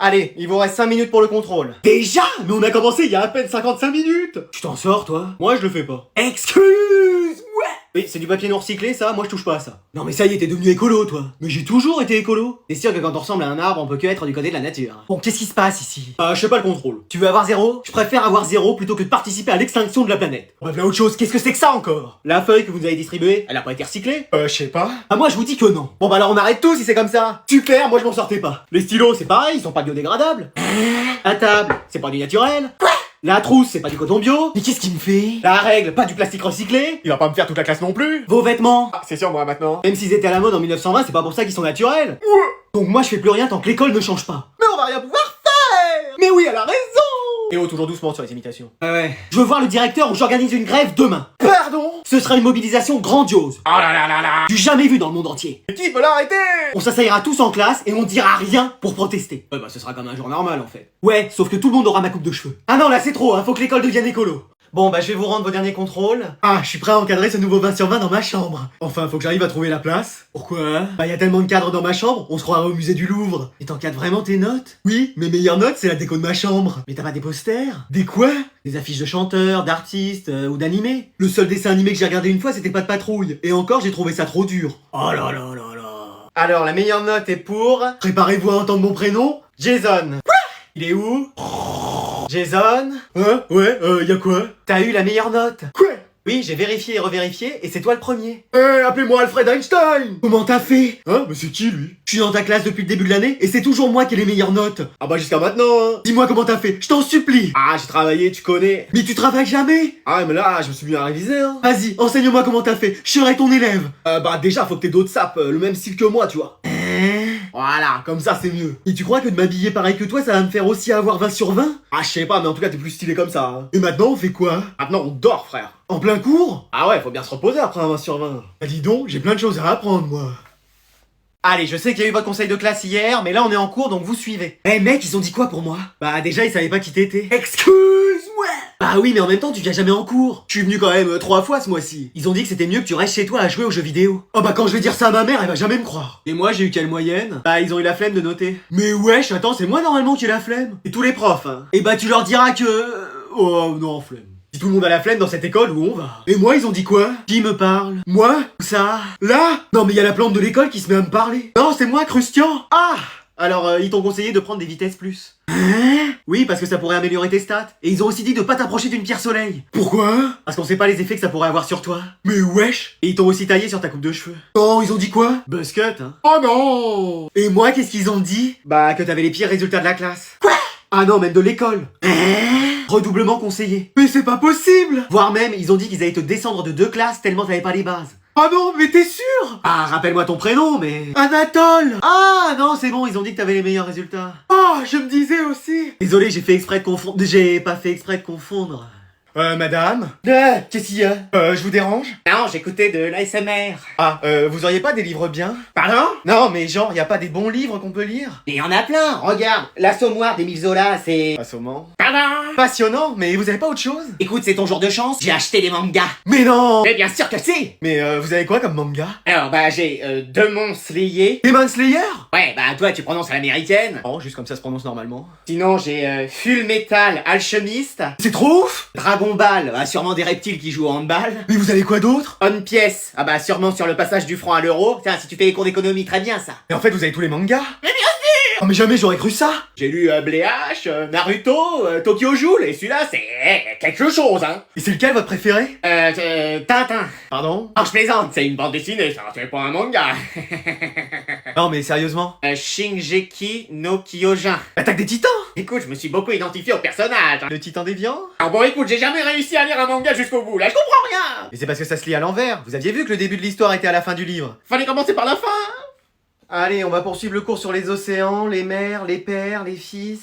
Allez, il vous reste 5 minutes pour le contrôle. Déjà? Mais on a commencé il y a à peine 55 minutes. Tu t'en sors, toi? Moi, je le fais pas. Excuse-moi. Oui, c'est du papier non recyclé, ça, moi je touche pas à ça. Non mais ça y est, t'es devenu écolo, toi. Mais j'ai toujours été écolo. T'es sûr que quand on ressemble à un arbre, on peut que être du côté de la nature? Bon, qu'est-ce qui se passe ici? Je sais pas le contrôle. Tu veux avoir 0? Je préfère avoir 0 plutôt que de participer à l'extinction de la planète. Bref, là, autre chose, qu'est-ce que c'est que ça encore? La feuille que vous nous avez distribuée, elle a pas été recyclée? Je sais pas. Ah, moi je vous dis que non. Bon bah alors on arrête tout si c'est comme ça. Super, moi je m'en sortais pas. Les stylos, c'est pareil, ils sont pas biodégradables. La table, c'est pas du naturel. Quoi? La trousse, c'est pas du coton bio. Mais qu'est-ce qui me fait? La règle, pas du plastique recyclé. Il va pas me faire toute la classe non plus. Vos vêtements, Ah, c'est sûr, moi maintenant. même s'ils étaient à la mode en 1920, c'est pas pour ça qu'ils sont naturels. Donc moi je fais plus rien tant que l'école ne change pas. Mais on va rien pouvoir faire. Mais oui, elle a raison. Et oh, toujours doucement sur les imitations. Ouais. Je veux voir le directeur où j'organise une grève demain. Pardon? Ce sera une mobilisation grandiose. Oh là là là là. Du jamais vu dans le monde entier. Qui peut l'arrêter? On s'asseyera tous en classe et on dira rien pour protester. Ouais bah ce sera comme un jour normal en fait. Ouais, sauf que tout le monde aura ma coupe de cheveux. Ah non là c'est trop, hein, faut que l'école devienne écolo. Bon bah je vais vous rendre vos derniers contrôles. Ah, je suis prêt à encadrer ce nouveau 20 sur 20 dans ma chambre. Enfin, faut que j'arrive à trouver la place. Pourquoi? Bah, y a tellement de cadres dans ma chambre, on se croirait au musée du Louvre. Et t'encadres vraiment tes notes? Oui, mes meilleures notes, c'est la déco de ma chambre. Mais t'as pas des posters? Des quoi? Des affiches de chanteurs, d'artistes ou d'animés? Le seul dessin animé que j'ai regardé une fois, c'était Pas de patrouille. Et encore, j'ai trouvé ça trop dur. Oh là là là là. Alors la meilleure note est pour... Préparez-vous à entendre mon prénom. Jason. Il est où? Jason? Hein? Ouais, y a quoi? T'as eu la meilleure note? Quoi? Oui, j'ai vérifié et revérifié et c'est toi le premier. Appelez-moi Alfred Einstein. Comment t'as fait? Hein? Mais c'est qui, lui? Je suis dans ta classe depuis le début de l'année et c'est toujours moi qui ai les meilleures notes. Ah bah jusqu'à maintenant, hein. Dis-moi comment t'as fait, je t'en supplie. Ah, j'ai travaillé, tu connais. Mais tu travailles jamais. Ah, mais là, je me suis bien révisé, hein. Vas-y, enseigne-moi comment t'as fait, je serai ton élève. Bah déjà, faut que t'aies d'autres sapes, le même style que moi, tu vois. Voilà, comme ça, c'est mieux. Et tu crois que de m'habiller pareil que toi, ça va me faire aussi avoir 20 sur 20? Ah, je sais pas, mais en tout cas, t'es plus stylé comme ça, hein. Et maintenant, on fait quoi? Maintenant, on dort, frère. En plein cours? Ah ouais, faut bien se reposer après un 20 sur 20. Bah dis donc, j'ai plein de choses à apprendre, moi. Allez, je sais qu'il y a eu votre conseil de classe hier, mais là, on est en cours, donc vous suivez. Eh mec, ils ont dit quoi pour moi? Bah déjà, ils savaient pas qui t'étais. Excuse-moi. Bah oui, mais en même temps, tu viens jamais en cours. Je suis venu quand même 3 fois ce mois-ci. Ils ont dit que c'était mieux que tu restes chez toi à jouer aux jeux vidéo. Oh bah quand je vais dire ça à ma mère, elle va jamais me croire. Et moi, j'ai eu quelle moyenne? Bah, ils ont eu la flemme de noter. Mais wesh, attends, c'est moi normalement qui ai la flemme. Et tous les profs, hein. Et bah tu leur diras que... Oh non, flemme. Si tout le monde a la flemme dans cette école, où on va? Et moi, ils ont dit quoi? Qui me parle? Moi? Où ça? Là? Non mais y a la plante de l'école qui se met à me parler. Non, c'est moi, Christian. Ah! Alors, ils t'ont conseillé de prendre des vitesses plus. Hein? Oui, parce que ça pourrait améliorer tes stats. Et ils ont aussi dit de pas t'approcher d'une pierre soleil. Pourquoi? Parce qu'on sait pas les effets que ça pourrait avoir sur toi. Mais wesh. Et ils t'ont aussi taillé sur ta coupe de cheveux. Non, ils ont dit quoi? Buzzcut, hein. Oh non. Et moi, qu'est-ce qu'ils ont dit? Bah, que t'avais les pires résultats de la classe. Quoi? Ah non, même de l'école. Hein? Redoublement conseillé. Mais c'est pas possible. Voire même, ils ont dit qu'ils allaient te descendre de 2 classes tellement t'avais pas les bases. Oh non, mais t'es sûr? Ah, rappelle-moi ton prénom, mais... Anatole. Ah non, c'est bon, ils ont dit que t'avais les meilleurs résultats. Oh, je me disais aussi. Désolé, j'ai fait exprès de confondre... J'ai pas fait exprès de confondre. Madame? Qu'est-ce qu'il y a? Je vous dérange? Non, j'écoutais de l'ASMR. Ah, vous auriez pas des livres bien? Pardon? Non, mais genre, y a pas des bons livres qu'on peut lire? Il y en a plein, regarde. L'Assommoir d'Émile Zola, c'est... Assommant. Pardon? Passionnant, mais vous avez pas autre chose? Écoute, c'est ton jour de chance, j'ai acheté des mangas. Mais non! Mais bien sûr que si. Mais vous avez quoi comme manga? Alors, bah, j'ai Demon Slayer. Demon Slayer? Ouais, bah, toi, tu prononces à l'américaine. Oh, juste comme ça se prononce normalement. Sinon, j'ai Full Metal Alchemist. C'est trop ouf! Dragon Ball, bah, sûrement des reptiles qui jouent au handball. Mais vous avez quoi d'autre? One Piece, ah bah, sûrement sur le passage du franc à l'euro. Tiens, si tu fais les cours d'économie, très bien, ça. Et en fait, vous avez tous les mangas? Mais bien sûr! Oh, mais jamais j'aurais cru ça! J'ai lu Bléach, Naruto, Tokyo Ghoul, et celui-là, c'est quelque chose, hein. Et c'est lequel votre préféré? Tintin. Pardon? Oh, je plaisante, c'est une bande dessinée, ça, c'est pas un manga. Non, mais sérieusement? Shingeki no Kyojin. L'attaque des titans! Écoute, je me suis beaucoup identifié au personnage. Le titan déviant? Ah bon, écoute, j'ai jamais réussi à lire un manga jusqu'au bout, là, je comprends rien. Mais c'est parce que ça se lit à l'envers. Vous aviez vu que le début de l'histoire était à la fin du livre. Fallait commencer par la fin. Allez, on va poursuivre le cours sur les océans, les mers, les pères, les fils.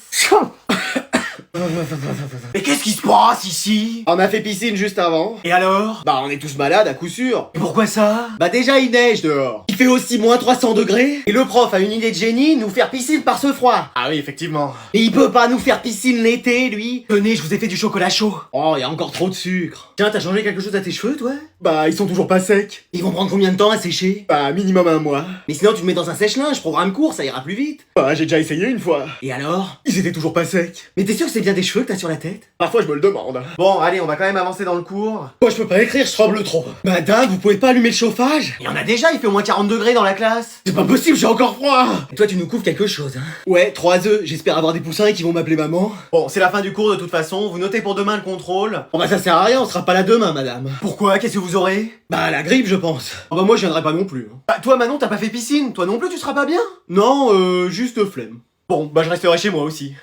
Mais qu'est-ce qui se passe ici? On a fait piscine juste avant. Et alors? Bah on est tous malades à coup sûr. Et pourquoi ça? Bah déjà il neige dehors. Il fait aussi moins 300 degrés. Et le prof a une idée de génie, nous faire piscine par ce froid. Ah oui, effectivement. Et il peut pas nous faire piscine l'été, lui. Tenez, je vous ai fait du chocolat chaud. Oh, il y a encore trop de sucre. Tiens, t'as changé quelque chose à tes cheveux, toi? Bah ils sont toujours pas secs. Ils vont prendre combien de temps à sécher? Bah minimum un mois. Mais sinon, tu te mets dans un sèche-linge, programme court, ça ira plus vite. Bah j'ai déjà essayé une fois. Et alors? Ils étaient toujours pas secs. Mais t'es sûr que c'est bien des cheveux que t'as sur la tête? Parfois je me le demande. Bon, allez, on va quand même avancer dans le cours. Moi je peux pas écrire, je tremble trop. Madame, vous pouvez pas allumer le chauffage? Il y en a déjà, il fait au moins 40 degrés dans la classe. C'est pas possible, j'ai encore froid. Et toi, tu nous couvres quelque chose, hein? Ouais, 3 œufs, j'espère avoir des poussins qui vont m'appeler maman. Bon, c'est la fin du cours de toute façon, vous notez pour demain le contrôle. Bon bah ça sert à rien, on sera pas là demain, madame. Pourquoi? Qu'est-ce que vous aurez? Bah la grippe je pense. Oh bah moi je viendrai pas non plus. Bah, toi, Manon, t'as pas fait piscine, toi non plus, tu seras pas bien? Non, juste flemme. Bon, bah je resterai chez moi aussi.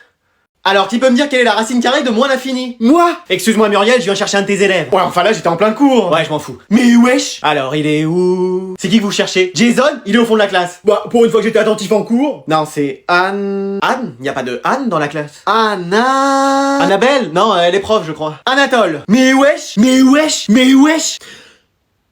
Alors, tu peux me dire quelle est la racine carrée de moins l'infini? Moi? Excuse-moi Muriel, je viens chercher un de tes élèves. Ouais, enfin là j'étais en plein cours. Ouais, je m'en fous. Mais wesh. Alors, il est où? C'est qui que vous cherchez? Jason? Il est au fond de la classe. Bah pour une fois que j'étais attentif en cours. Non, c'est Anne... Anne? Y a pas de Anne dans la classe. Anna. Annabelle? Non, elle est prof, je crois. Anatole. Mais wesh. Mais wesh. Mais wesh.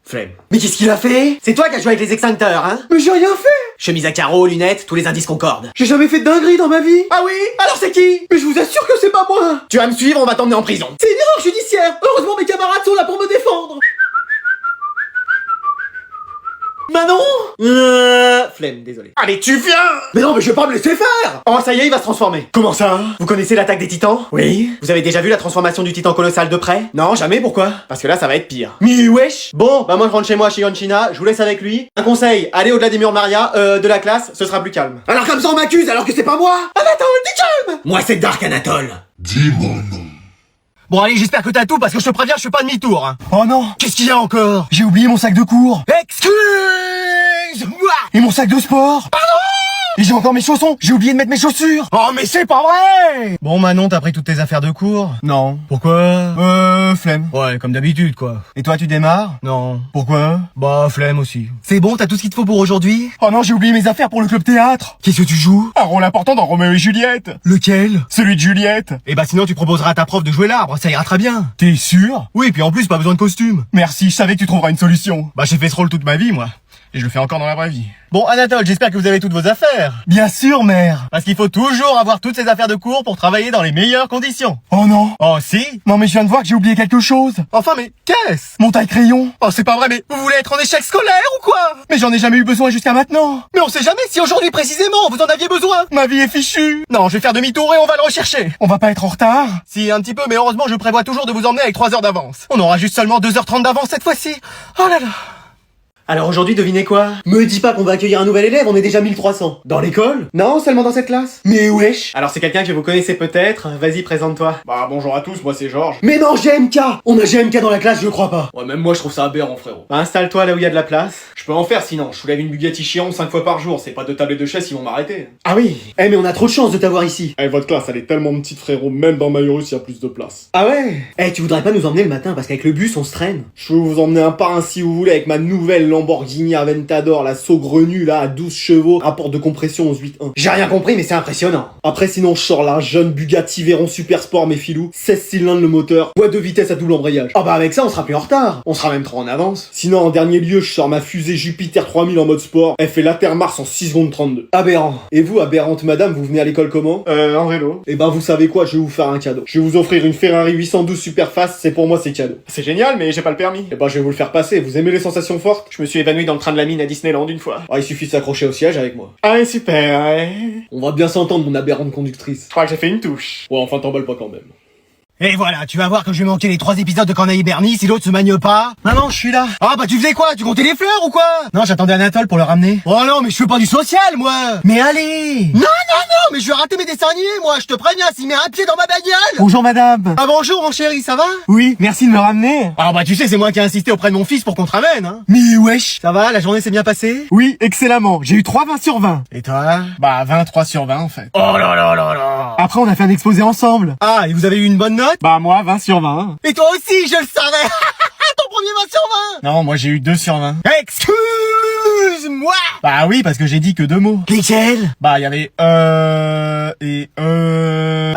Flemme. Mais qu'est-ce qu'il a fait? C'est toi qui as joué avec les extincteurs, hein? Mais j'ai rien fait. Chemise à carreaux, lunettes, tous les indices concordent. J'ai jamais fait de dinguerie dans ma vie. Ah oui? Alors c'est qui? Mais je vous assure que c'est pas moi. Tu vas me suivre, on va t'emmener en prison. C'est une erreur judiciaire. Heureusement mes camarades sont là pour me défendre. Manon? Flemme, désolé. Allez, tu viens. Mais non, mais je vais pas me laisser faire. Oh, ça y est, il va se transformer. Comment ça? Vous connaissez l'attaque des titans? Oui. Vous avez déjà vu la transformation du titan colossal de près? Non, jamais, pourquoi? Parce que là, ça va être pire. Mais wesh. Bon, bah moi je rentre chez moi chez Yonchina, je vous laisse avec lui. Un conseil, allez au-delà des murs Maria, de la classe, ce sera plus calme. Alors comme ça on m'accuse alors que c'est pas moi. Anatole, dis calme! Moi c'est Dark Anatole. Bon allez, j'espère que t'as tout, parce que je te préviens, je fais pas demi-tour, hein. Oh non. Qu'est-ce qu'il y a encore? J'ai oublié mon sac de cours. Excuse-moi! Et mon sac de sport. Pardon. Et j'ai encore mes chaussons. J'ai oublié de mettre mes chaussures. Oh mais c'est pas vrai! Bon Manon, t'as pris toutes tes affaires de cours? Non. Pourquoi? Flemme. Ouais, comme d'habitude quoi. Et toi tu démarres? Non. Pourquoi? Bah, flemme aussi. C'est bon, t'as tout ce qu'il te faut pour aujourd'hui? Oh non, j'ai oublié mes affaires pour le club théâtre. Qu'est-ce que tu joues? Un rôle important dans Roméo et Juliette. Lequel? Celui de Juliette. Eh bah sinon tu proposeras à ta prof de jouer l'arbre, ça ira très bien. T'es sûr? Oui, puis en plus, pas besoin de costume. Merci, je savais que tu trouveras une solution. Bah j'ai fait ce rôle toute ma vie, moi. Et je le fais encore dans la vraie vie. Bon, Anatole, j'espère que vous avez toutes vos affaires. Bien sûr, mère. Parce qu'il faut toujours avoir toutes ces affaires de cours pour travailler dans les meilleures conditions. Oh non. Oh si? Non mais je viens de voir que j'ai oublié quelque chose. Enfin, mais qu'est-ce? Mon taille-crayon. Oh, c'est pas vrai, mais vous voulez être en échec scolaire ou quoi? Mais j'en ai jamais eu besoin jusqu'à maintenant. Mais on sait jamais si aujourd'hui précisément vous en aviez besoin. Ma vie est fichue. Non, je vais faire demi-tour et on va le rechercher. On va pas être en retard? Si, un petit peu, mais heureusement, je prévois toujours de vous emmener avec 3 heures d'avance. On aura juste seulement 2h30 d'avance cette fois-ci. Oh là là. Alors aujourd'hui, devinez quoi? Me dis pas qu'on va accueillir un nouvel élève, on est déjà 1300. Dans l'école? Non, seulement dans cette classe. Mais wesh. Alors c'est quelqu'un que vous connaissez peut-être. Vas-y, présente-toi. Bah bonjour à tous, moi c'est Georges. Mais non, GMK. On a GMK dans la classe, je crois pas. Ouais, même moi je trouve ça aberrant, frérot. Bah, installe-toi là où il y a de la place. Je peux en faire sinon, je soulève une Bugatti Chiron 5 fois par jour, c'est pas de table et de chaise qui vont m'arrêter. Ah oui. Eh mais on a trop de chance de t'avoir ici. Eh, votre classe, elle est tellement petite, frérot, même dans Maïrus, il y a plus de place. Ah ouais. Eh, tu voudrais pas nous emmener le matin parce qu'avec le bus on se traîne. Je peux vous emmener un par un si vous voulez avec ma nouvelle Lamborghini Aventador, la saugrenue là, à 12 chevaux, rapport de compression 11.8.1. J'ai rien compris mais c'est impressionnant. Après sinon, je sors la jeune Bugatti Veyron Super Sport, mes filous, 16 cylindres le moteur, boîte de vitesse à double embrayage. Ah bah avec ça on sera plus en retard. On sera même trop en avance. Sinon, en dernier lieu, je sors ma fusée Jupiter 3000 en mode sport, elle fait la Terre Mars en 6 secondes 32. Aberrant. Et vous, aberrante madame, vous venez à l'école comment? En vélo. Eh ben vous savez quoi, je vais vous faire un cadeau. Je vais vous offrir une Ferrari 812 Superfast, c'est pour moi c'est cadeau. C'est génial, mais j'ai pas le permis. Eh ben je vais vous le faire passer, vous aimez les sensations fortes? Je me suis évanoui dans le train de la mine à Disneyland une fois. Ah, il suffit de s'accrocher au siège avec moi. Ah ouais, super, ouais. On va bien s'entendre, mon aberrante conductrice. Je crois que j'ai fait une touche. Ouais, enfin t'emballes pas quand même. Et voilà, tu vas voir que je vais manquer les 3 épisodes de Corneille et Bernie si l'autre se magne pas. Non, je suis là. Ah bah tu faisais quoi? Tu comptais les fleurs ou quoi? Non, j'attendais Anatole pour le ramener. Oh non, mais je fais pas du social, moi. Mais allez. Non, mais je vais rater mes dessins animés, moi. Je te préviens, s'il met un pied dans ma bagnole. Bonjour madame. Ah bonjour, mon chéri, ça va? Oui, merci de me ramener. Ah bah tu sais, c'est moi qui ai insisté auprès de mon fils pour qu'on te ramène, hein. Mais wesh. Ça va, la journée s'est bien passée? Oui, excellemment. J'ai eu 3 20 sur 20. Et toi? Bah 23 sur 20 en fait. Oh là là là là. Après on a fait un exposé ensemble. Ah, et vous avez eu une bonne note? Bah moi 20 sur 20. Et toi aussi, je le savais. Ton premier 20 sur 20. Non, moi j'ai eu 2 sur 20. Excuse-moi. Bah oui, parce que j'ai dit que 2 mots. Lesquels? Bah il y avait et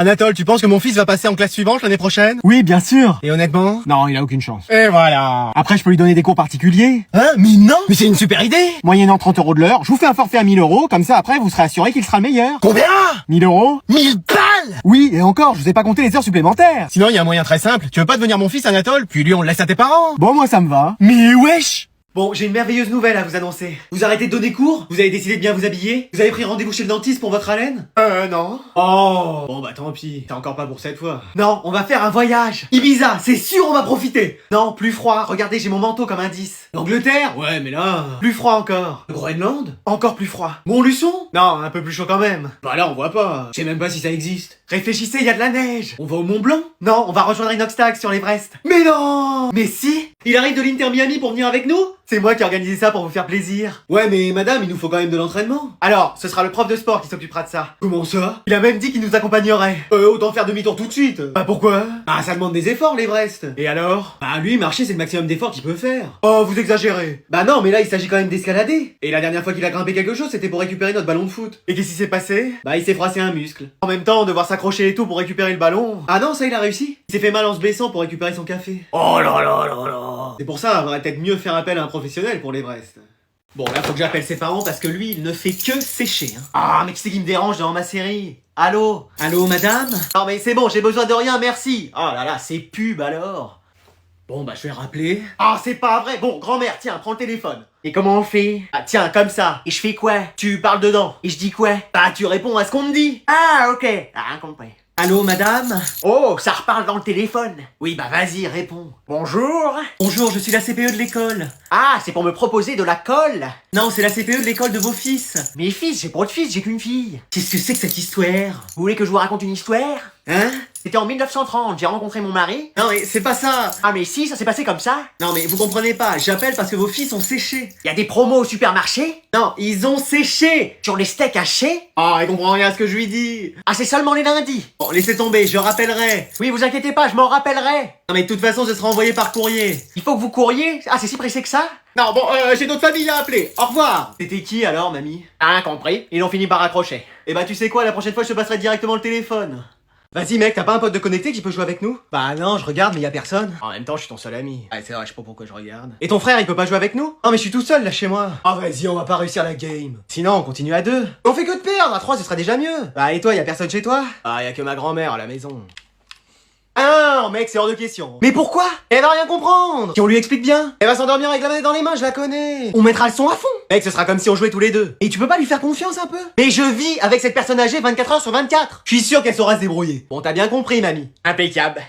Anatole, tu penses que mon fils va passer en classe suivante l'année prochaine? Oui, bien sûr. Et honnêtement? Non, il a aucune chance. Et voilà. Après, je peux lui donner des cours particuliers. Hein? Mais non! Mais c'est une super idée! Moyennant 30 € de l'heure, je vous fais un forfait à 1000 €, comme ça après vous serez assuré qu'il sera le meilleur. Combien? 1000 €? 1000 balles! Oui, et encore, je vous ai pas compté les heures supplémentaires. Sinon, il y a un moyen très simple. Tu veux pas devenir mon fils, Anatole? Puis lui, on le laisse à tes parents. Bon, moi ça me va. Mais wesh! Bon, j'ai une merveilleuse nouvelle à vous annoncer. Vous arrêtez de donner cours? Vous avez décidé de bien vous habiller? Vous avez pris rendez-vous chez le dentiste pour votre haleine? Non. Oh. Bon bah tant pis, c'est encore pas pour cette fois. Non, on va faire un voyage. Ibiza, c'est sûr on va profiter. Non, plus froid, regardez j'ai mon manteau comme indice. L'Angleterre? Ouais mais là... Plus froid encore. Le Groenland? Encore plus froid. Montluçon? Non, un peu plus chaud quand même. Bah là on voit pas, je sais même pas si ça existe. Réfléchissez, y a de la neige. On va au Mont Blanc? Non, on va rejoindre Inoxtag sur l'Everest. Mais non! Mais si! Il arrive de l'Inter Miami pour venir avec nous? C'est moi qui ai organisé ça pour vous faire plaisir. Ouais mais madame, il nous faut quand même de l'entraînement. Alors, ce sera le prof de sport qui s'occupera de ça. Comment ça? Il a même dit qu'il nous accompagnerait. Autant faire demi-tour tout de suite. Bah pourquoi? Bah ça demande des efforts l'Everest. Et alors? Bah lui, marcher c'est le maximum d'efforts qu'il peut faire. Oh, vous exagérez. Bah non, mais là il s'agit quand même d'escalader. Et la dernière fois qu'il a grimpé quelque chose, c'était pour récupérer notre ballon de foot. Et qu'est-ce qui s'est passé? Bah il s'est froissé un muscle. En même temps, devoir s'accrocher et tout pour récupérer le ballon. Ah non, ça il a réussi. Il s'est fait mal en se blessant pour récupérer son café. Oh là là là là. C'est pour ça, on va peut-être mieux faire appel à un professionnel pour l'Everest. Bon, là, faut que j'appelle ses parents parce que lui, il ne fait que sécher. Hein. Ah, mais qui c'est qui me dérange dans ma série? Allô? Allô, madame? Non, mais c'est bon, j'ai besoin de rien, merci. Oh là là, c'est pub alors. Bon, bah, je vais rappeler. Ah, c'est pas vrai. Bon, grand-mère, tiens, prends le téléphone. Et comment on fait? Ah, tiens, comme ça. Et je fais quoi? Tu parles dedans. Et je dis quoi? Bah, tu réponds à ce qu'on me dit. Ah, ok. Ah, rien compris. Allô, madame? Oh, ça reparle dans le téléphone. Oui, bah vas-y, réponds. Bonjour. Bonjour, je suis la CPE de l'école. Ah, c'est pour me proposer de la colle? Non, c'est la CPE de l'école de vos fils. Mes fils? J'ai pas de fils, j'ai qu'une fille. Qu'est-ce que c'est que cette histoire? Vous voulez que je vous raconte une histoire? Hein? C'était en 1930, j'ai rencontré mon mari. Non mais c'est pas ça. Ah mais si, ça s'est passé comme ça. Non mais vous comprenez pas, j'appelle parce que vos fils ont séché. Y a des promos au supermarché? Non, ils ont séché. Sur les steaks hachés? Ah, il comprend rien à ce que je lui dis. Ah, c'est seulement les lundis. Bon, laissez tomber, je rappellerai. Oui, vous inquiétez pas, je m'en rappellerai. Non mais de toute façon, ce sera envoyé par courrier. Il faut que vous courriez? Ah, c'est si pressé que ça? Non, bon, j'ai d'autres familles à appeler. Au revoir. C'était qui alors, mamie? Ah, compris. Ils ont fini par raccrocher. Eh bah, tu sais quoi, la prochaine fois, je te passerai directement le téléphone. Vas-y mec, t'as pas un pote de connecté qui peut jouer avec nous? Bah non, je regarde mais y a personne. En même temps, je suis ton seul ami. Ah c'est vrai, je sais pas pourquoi je regarde. Et ton frère, il peut pas jouer avec nous? Non mais je suis tout seul là chez moi. Ah vas-y, on va pas réussir la game. Sinon, on continue à 2. On fait que de perdre, à 3 ce sera déjà mieux. Bah et toi, y a personne chez toi? Ah y a que ma grand-mère à la maison. Ah non, mec, c'est hors de question. Mais pourquoi? Elle va rien comprendre. Si on lui explique bien, elle va s'endormir avec la manette dans les mains, je la connais. On mettra le son à fond. Mec, ce sera comme si on jouait tous les deux. Et tu peux pas lui faire confiance un peu? Mais je vis avec cette personne âgée 24 heures sur 24. Je suis sûr qu'elle saura se débrouiller. Bon, t'as bien compris, mamie. Impeccable.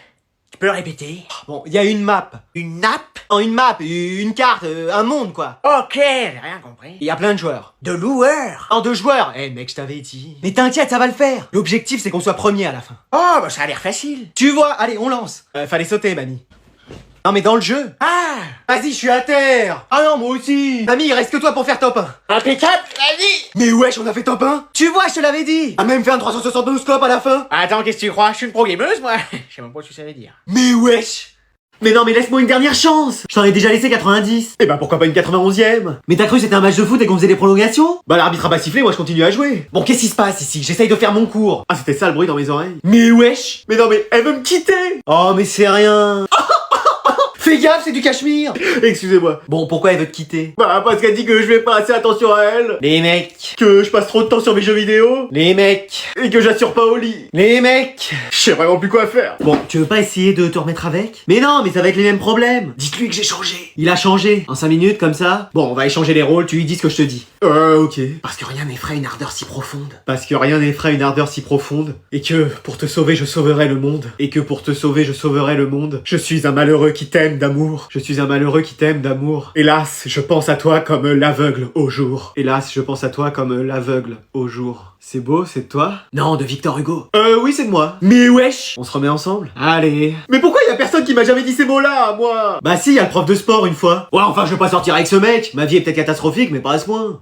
Tu peux répéter? Bon, il y a une map. Une map? Non, une map, une carte, un monde quoi. Ok, j'ai rien compris. Il y a plein de joueurs. De loueurs? Non, de joueurs. Eh mec, je t'avais dit. Mais t'inquiète, ça va le faire. L'objectif c'est qu'on soit premier à la fin. Oh, bah ça a l'air facile. Tu vois, allez, on lance. Fallait sauter, mamie. Non mais dans le jeu. Ah, vas-y, je suis à terre. Ah non, moi aussi. Mamie, il reste que toi pour faire top 1. Impeccable, vas-y. Mais wesh, on a fait top 1. Tu vois, je te l'avais dit. A même fait un 372 scope à la fin. Attends, qu'est-ce que tu crois? Je suis une pro gameuse, moi. Je sais même pas ce que ça veut dire. Mais wesh. Mais non mais laisse-moi une dernière chance. Je t'en ai déjà laissé 90. Et bah pourquoi pas une 91ème? Mais t'as cru c'était un match de foot et qu'on faisait des prolongations? Bah l'arbitre a pas sifflé, moi je continue à jouer. Bon qu'est-ce qui se passe ici? J'essaye de faire mon cours. Ah c'était ça le bruit dans mes oreilles. Mais wesh. Mais non mais elle veut me quitter. Oh mais c'est rien. Fais gaffe, c'est du cachemire. Excusez-moi. Bon, pourquoi elle veut te quitter? Bah, parce qu'elle dit que je fais pas assez attention à elle. Les mecs. Que je passe trop de temps sur mes jeux vidéo. Les mecs. Et que j'assure pas au lit. Les mecs. Je sais vraiment plus quoi faire. Bon, tu veux pas essayer de te remettre avec? Mais non, mais ça va être les mêmes problèmes. Dites-lui que j'ai changé. Il a changé. En 5 minutes, comme ça. Bon, on va échanger les rôles, tu lui dis ce que je te dis. Ok. Parce que rien n'effraie une ardeur si profonde. Parce que rien n'effraie une ardeur si profonde. Et que, pour te sauver, je sauverai le monde. Et que pour te sauver, je sauverai le monde. Je suis un malheureux qui t'aime d'amour. Je suis un malheureux qui t'aime d'amour. Hélas, je pense à toi comme l'aveugle au jour. Hélas, je pense à toi comme l'aveugle au jour. C'est beau, c'est de toi? Non, de Victor Hugo. Oui, c'est de moi. Mais wesh! On se remet ensemble? Allez. Mais pourquoi y a personne qui m'a jamais dit ces mots-là, moi? Bah si, y a le prof de sport une fois. Ouais, enfin, je vais pas sortir avec ce mec. Ma vie est peut-être catastrophique, mais pas à ce point.